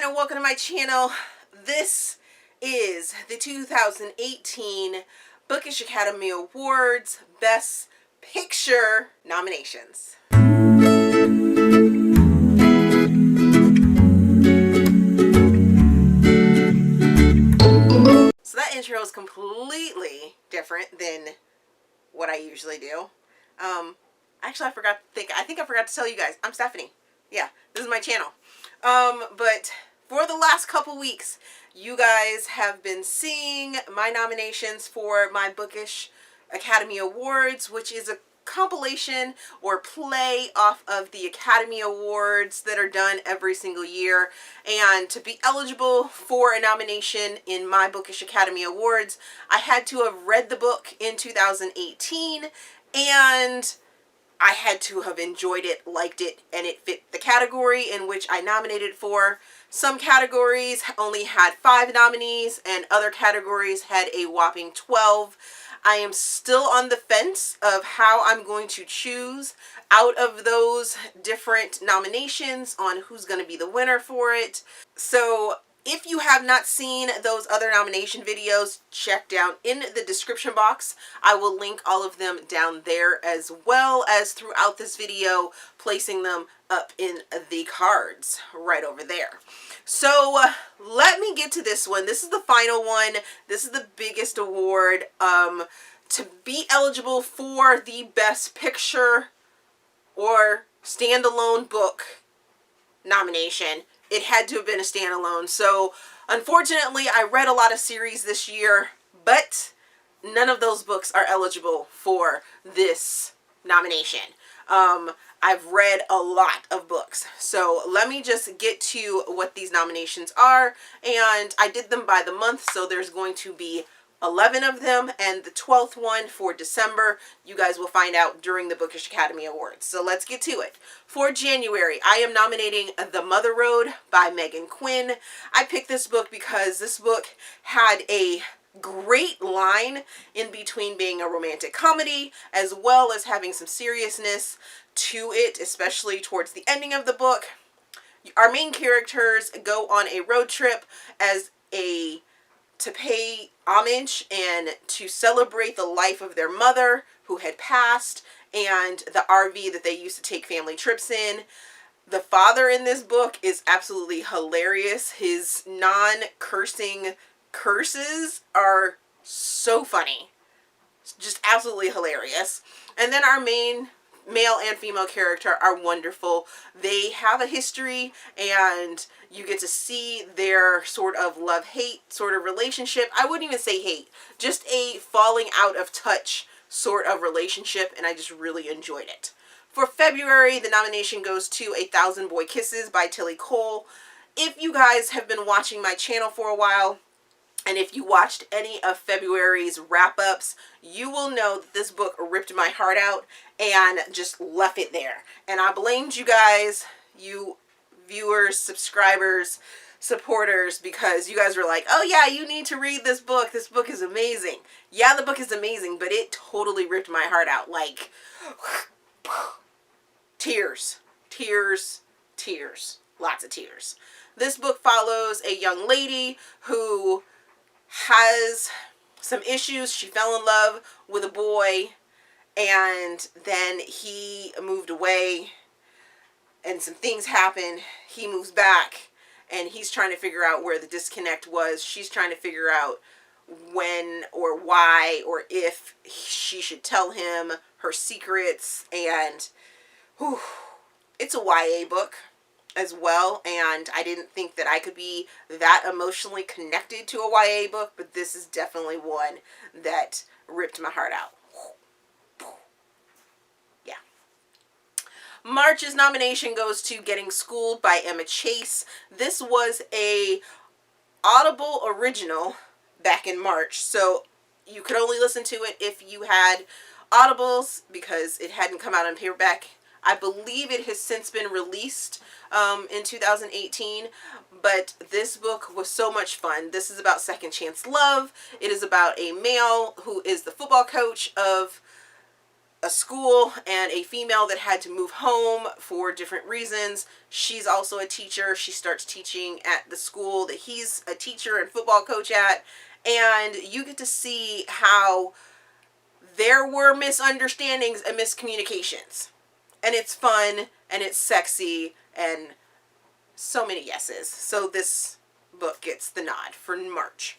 everyone, and welcome to my channel. This is the 2018 Bookish Academy Awards Best Picture nominations. So that intro is completely different than what I usually do. Actually, I think I forgot to tell you guys, I'm Stephanie. Yeah, this is my channel. But for the last couple weeks, you guys have been seeing my nominations for my Bookish Academy Awards, which is a compilation or play off of the Academy Awards that are done every single year. And to be eligible for a nomination in my Bookish Academy Awards, I had to have read the book in 2018, and I had to have enjoyed it, liked it, and it fit the category in which I nominated for. Some categories only had 5 nominees, and other categories had a whopping 12. I am still on the fence of how I'm going to choose out of those different nominations on who's going to be the winner for it. So if you have not seen those other nomination videos, check down in the description box. I will link all of them down there, as well as throughout this video, placing them up in the cards right over there. So let me get to this one. This is the final one. This is the biggest award. To be eligible for the Best Picture or Standalone Book nomination, it had to have been a standalone. So unfortunately, I read a lot of series this year, but none of those books are eligible for this nomination. I've read a lot of books. So let me just get to what these nominations are. And I did them by the month, so there's going to be 11 of them, and the 12th one for December, you guys will find out during the Bookish Academy Awards. So let's get to it. For January, I am nominating The Mother Road by Megan Quinn. I picked this book because this book had a great line in between being a romantic comedy as well as having some seriousness to it, especially towards the ending of the book. Our main characters go on a road trip to pay homage and to celebrate the life of their mother who had passed, and the RV that they used to take family trips in. The father in this book is absolutely hilarious. His non-cursing curses are so funny. Just absolutely hilarious. And then our main male and female character are wonderful. They have a history, and you get to see their sort of love-hate sort of relationship. I wouldn't even say hate, just a falling out of touch sort of relationship, and I just really enjoyed it. For February, the nomination goes to A Thousand Boy Kisses by Tillie Cole. If you guys have been watching my channel for a while, and if you watched any of February's wrap-ups, you will know that this book ripped my heart out and just left it there. And I blamed you guys, you viewers, subscribers, supporters, because you guys were like, oh yeah, you need to read this book. This book is amazing. Yeah, the book is amazing, but it totally ripped my heart out. Like, tears, tears, tears, lots of tears. This book follows a young lady who has some issues. She fell in love with a boy, and then he moved away, and some things happen. He moves back, and he's trying to figure out where the disconnect was. She's trying to figure out when or why or if she should tell him her secrets. And whew, it's a YA book as well, and I didn't think that I could be that emotionally connected to a YA book, but this is definitely one that ripped my heart out. Yeah. March's nomination goes to Getting Schooled by Emma Chase. This was a Audible original back in March, so you could only listen to it if you had Audibles because it hadn't come out on paperback. I believe it has since been released in 2018, but this book was so much fun. This is about second chance love. It is about a male who is the football coach of a school and a female that had to move home for different reasons. She's also a teacher. She starts teaching at the school that he's a teacher and football coach at. And you get to see how there were misunderstandings and miscommunications. And it's fun and it's sexy and so many yeses. So this book gets the nod for March.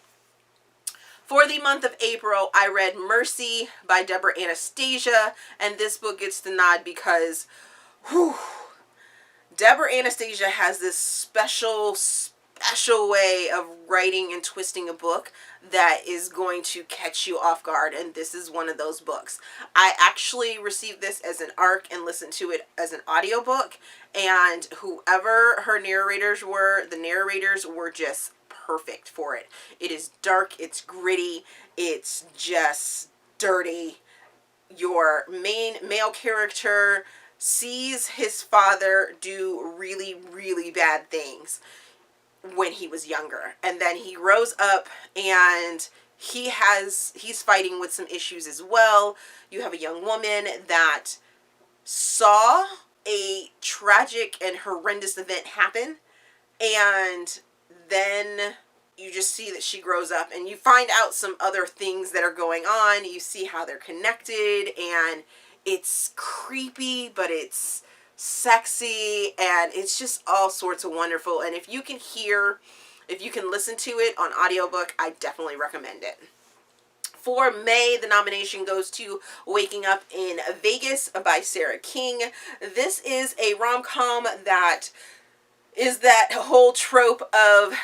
For the month of April, I read Mercy by DEBRA ANASTASIA, and this book gets the nod because DEBRA ANASTASIA has this special way of writing and twisting a book that is going to catch you off guard, and this is one of those books. I actually received this as an ARC and listened to it as an audiobook, and whoever her narrators were, the narrators were just perfect for it. It is dark, it's gritty, it's just dirty. Your main male character sees his father do really, really bad things when he was younger, and then he grows up and he's fighting with some issues as well. You have a young woman that saw a tragic and horrendous event happen, and then you just see that she grows up and you find out some other things that are going on. You see how they're connected, and it's creepy, but it's sexy, and it's just all sorts of wonderful. And if you can listen to it on audiobook, I definitely recommend it. For May, the nomination goes to Waking Up in Vegas by Sarah King. This is a rom-com that is that whole trope of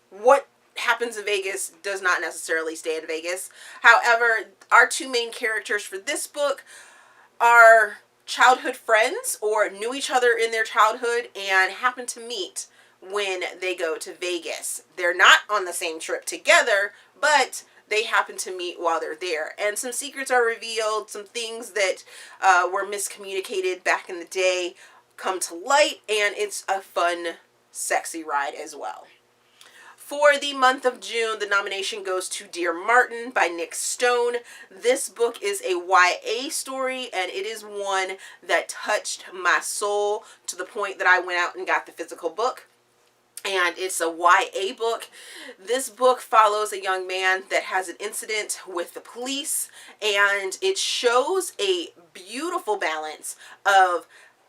what happens in Vegas does not necessarily stay in Vegas. However, our two main characters for this book are childhood friends or knew each other in their childhood and happen to meet when they go to Vegas. They're not on the same trip together, but they happen to meet while they're there. And some secrets are revealed, some things that were miscommunicated back in the day come to light, and it's a fun, sexy ride as well. For the month of June, the nomination goes to Dear Martin by Nick Stone. This book is a YA story, and it is one that touched my soul to the point that I went out and got the physical book. And it's a YA book. This book follows a young man that has an incident with the police, and it shows a beautiful balance of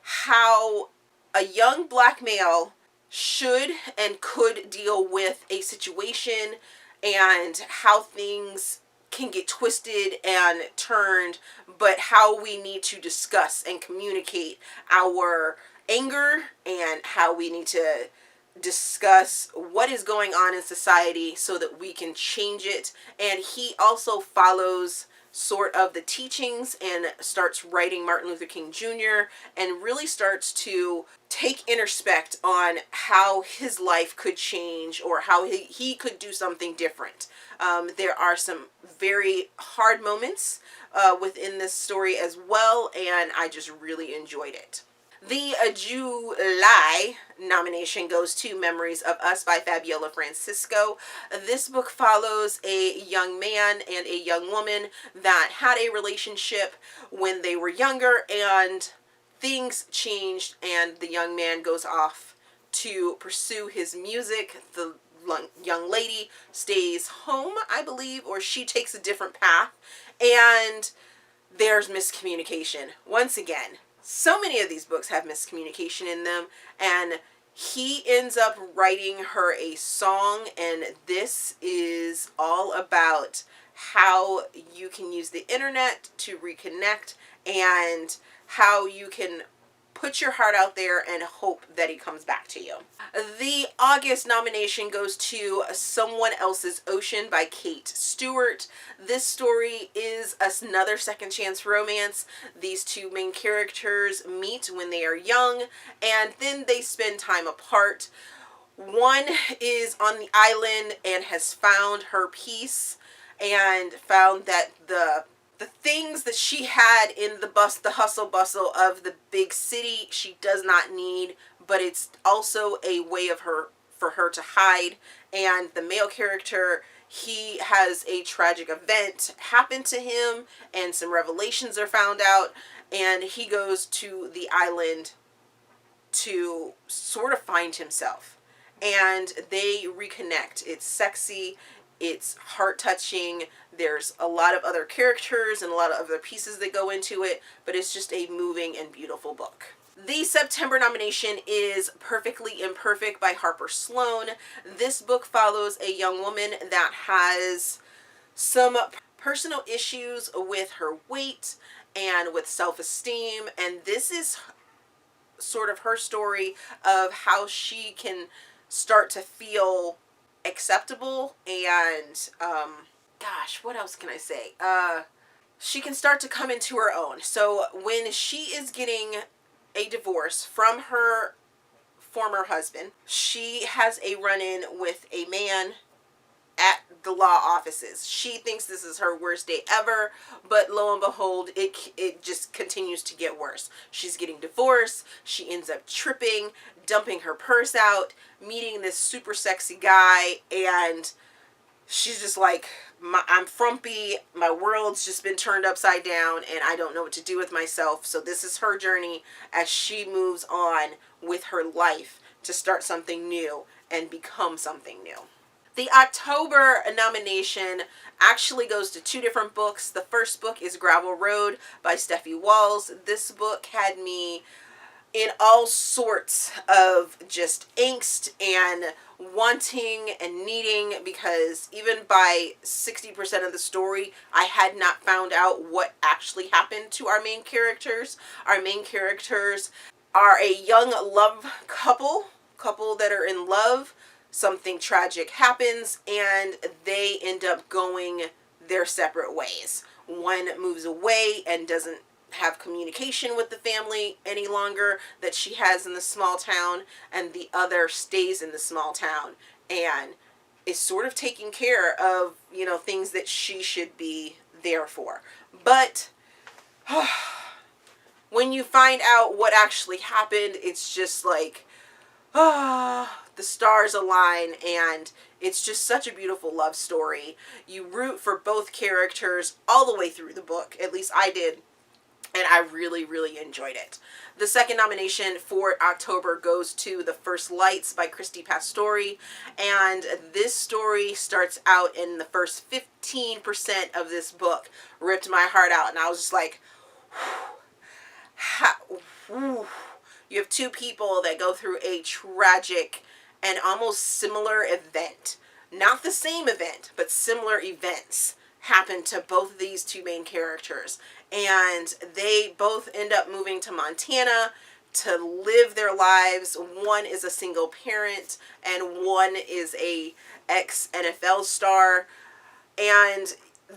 how a young black male should and could deal with a situation and how things can get twisted and turned, but how we need to discuss and communicate our anger and how we need to discuss what is going on in society so that we can change it. And he also follows sort of the teachings and starts writing Martin Luther King Jr. and really starts to take introspect on how his life could change or how he could do something different. There are some very hard moments within this story as well, and I just really enjoyed it. The July nomination goes to Memories of Us by Fabiola Francisco. This book follows a young man and a young woman that had a relationship when they were younger, and things changed, and the young man goes off to pursue his music. The young lady stays home, I believe, or she takes a different path, and there's miscommunication. Once again, so many of these books have miscommunication in them, and he ends up writing her a song, and this is all about how you can use the internet to reconnect and how you can put your heart out there and hope that he comes back to you. The August nomination goes to Someone Else's Ocean by Kate Stewart. This story is another second chance romance. These two main characters meet when they are young, and then they spend time apart. One is on the island and has found her peace and found that the things that she had in the hustle bustle of the big city, she does not need, but it's also a way of her for her to hide. And the male character, he has a tragic event happen to him, and some revelations are found out, and he goes to the island to sort of find himself. And they reconnect. It's sexy, it's heart-touching, there's a lot of other characters and a lot of other pieces that go into it, but it's just a moving and beautiful book. The September nomination is Perfectly Imperfect by Harper Sloan. This book follows a young woman that has some personal issues with her weight and with self-esteem, and this is sort of her story of how she can start to feel acceptable and gosh, what else can I say? She can start to come into her own. So when she is getting a divorce from her former husband, she has a run-in with a man at the law offices. She thinks this is her worst day ever, but lo and behold, it just continues to get worse. She's getting divorced, she ends up tripping, dumping her purse out, meeting this super sexy guy, and she's just like, I'm frumpy, my world's just been turned upside down, and I don't know what to do with myself. So this is her journey as she moves on with her life to start something new and become something new. The October nomination actually goes to two different books. The first book is Gravel Road by Steffi Walls. This book had me in all sorts of just angst and wanting and needing, because even by 60% of the story, I had not found out what actually happened to our main characters. Our main characters are a young love couple that are in love. Something tragic happens and they end up going their separate ways. One moves away and doesn't have communication with the family any longer that she has in the small town, and the other stays in the small town and is sort of taking care of, you know, things that she should be there for. But when you find out what actually happened, it's just like, the stars align, and it's just such a beautiful love story. You root for both characters all the way through the book. At least I did. And I really, really enjoyed it. The second nomination for October goes to The First Lights by Christy Pastore. And this story starts out in the first 15% of this book. Ripped my heart out. And I was just like, you have two people that go through a tragic and almost similar event. Not the same event, but similar events happen to both of these two main characters. And they both end up moving to Montana to live their lives. One is a single parent and one is a ex-NFL star. And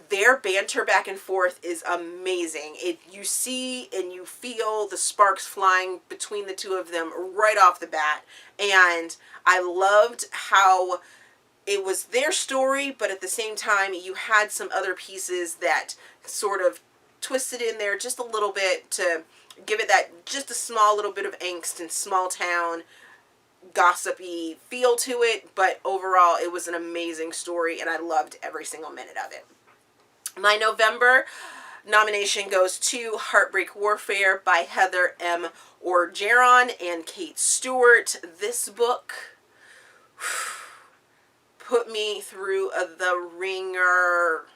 their banter back and forth is amazing. You see and you feel the sparks flying between the two of them right off the bat. And I loved how it was their story, but at the same time you had some other pieces that sort of twisted in there just a little bit to give it that just a small little bit of angst and small town gossipy feel to it. But overall it was an amazing story and I loved every single minute of it. My November nomination goes to Heartbreak Warfare by Heather M. Orgeron and Kate Stewart. This book put me through the ringer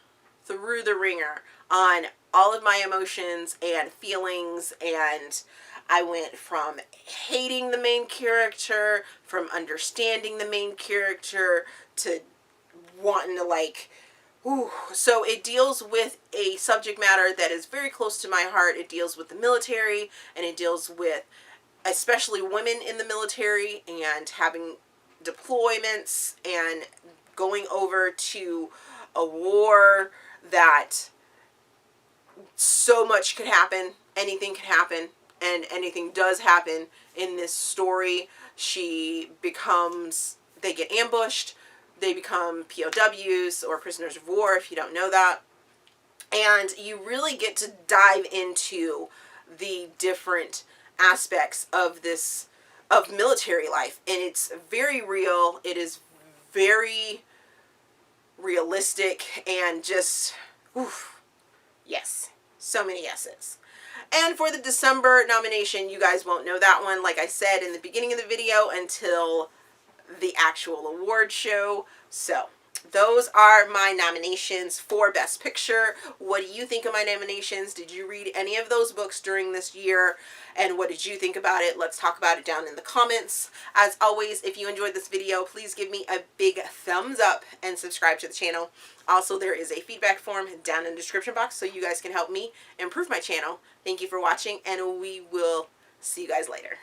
on all of my emotions and feelings, and I went from hating the main character, from understanding the main character, to wanting to like, ooh. So it deals with a subject matter that is very close to my heart. It deals with the military, and it deals with especially women in the military and having deployments and going over to a war that so much could happen. Anything could happen, and anything does happen in this story. They get ambushed, they become POWs or prisoners of war if you don't know that. And you really get to dive into the different aspects of this of military life, and it's very real. It is very realistic, and just, oof, yes, so many yeses. And for the December nomination, you guys won't know that one, like I said in the beginning of the video, until the actual award show. So those are my nominations for Best Picture. What do you think of my nominations? Did you read any of those books during this year? And what did you think about it? Let's talk about it down in the comments. As always, if you enjoyed this video, please give me a big thumbs up and subscribe to the channel. Also, there is a feedback form down in the description box so you guys can help me improve my channel. Thank you for watching, and we will see you guys later.